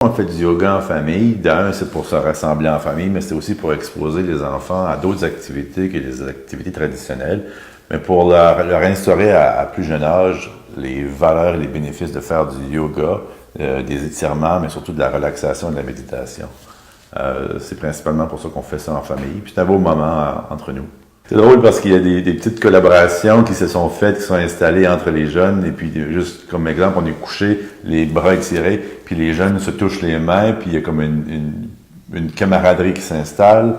On fait du yoga en famille. D'un, c'est pour se rassembler en famille, mais c'est aussi pour exposer les enfants à d'autres activités que les activités traditionnelles, mais pour leur instaurer à plus jeune âge les valeurs et les bénéfices de faire du yoga, des étirements, mais surtout de la relaxation et de la méditation. C'est principalement pour ça qu'on fait ça en famille. Puis c'est un beau moment entre nous. C'est drôle parce qu'il y a des petites collaborations qui se sont faites, qui sont installées entre les jeunes. Et puis, juste comme exemple, on est couché, les bras étirés, puis les jeunes se touchent les mains, puis il y a comme une camaraderie qui s'installe.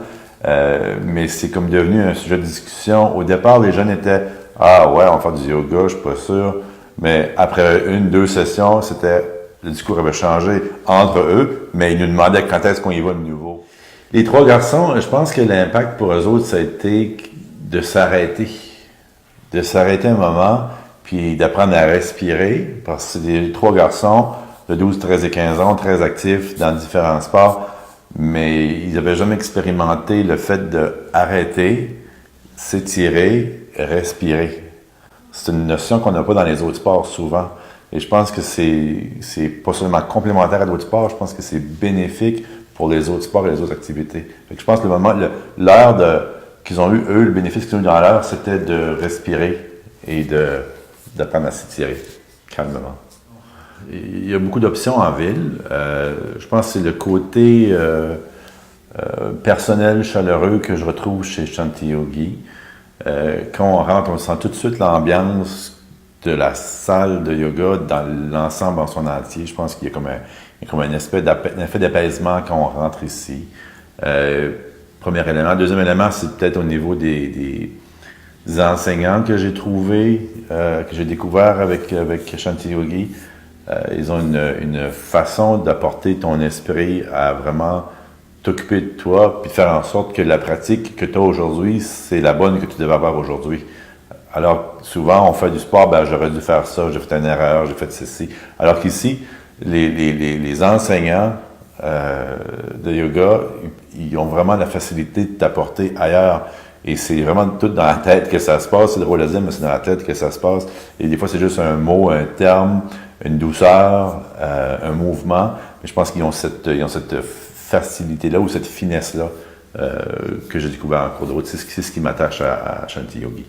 Mais c'est comme devenu un sujet de discussion. Au départ, les jeunes étaient « Ah ouais, on va faire du yoga, je suis pas sûr. » Mais après 1-2 sessions, le discours avait changé entre eux, mais ils nous demandaient quand est-ce qu'on y va de nouveau. Les 3 garçons, je pense que l'impact pour eux autres, ça a été de s'arrêter. De s'arrêter un moment, puis d'apprendre à respirer, parce que c'est des 3 garçons de 12, 13 et 15 ans, très actifs dans différents sports, mais ils n'avaient jamais expérimenté le fait d'arrêter, s'étirer, respirer. C'est une notion qu'on n'a pas dans les autres sports souvent. Et je pense que c'est pas seulement complémentaire à d'autres sports, je pense que c'est bénéfique pour les autres sports et les autres activités. Fait que je pense que l'heure qu'ils ont eu, eux, le bénéfice qu'ils ont eu dans l'heure, c'était de respirer et d'apprendre à s'étirer calmement. Il y a beaucoup d'options en ville. Je pense que c'est le côté personnel, chaleureux que je retrouve chez Shanti Yogi. Quand on rentre, on sent tout de suite l'ambiance de la salle de yoga dans l'ensemble en son entier. Je pense qu'il y a comme un effet d'apaisement quand on rentre ici. Premier élément. Deuxième élément, c'est peut-être au niveau des enseignants que j'ai trouvés, que j'ai découvert avec Shanti Yogi. Ils ont une façon d'apporter ton esprit à vraiment t'occuper de toi, puis faire en sorte que la pratique que tu as aujourd'hui, c'est la bonne que tu devais avoir aujourd'hui. Alors, souvent, on fait du sport, ben j'aurais dû faire ça, j'ai fait une erreur, j'ai fait ceci. Alors qu'ici, les enseignants de yoga, ils ont vraiment la facilité de t'apporter ailleurs. Et c'est vraiment tout dans la tête que ça se passe. C'est drôle à dire, mais c'est dans la tête que ça se passe. Et des fois, c'est juste un mot, un terme, une douceur, un mouvement. Mais je pense qu'ils ont cette facilité-là ou cette finesse-là que j'ai découvert en cours de route. C'est ce qui m'attache à Shanti Yogi.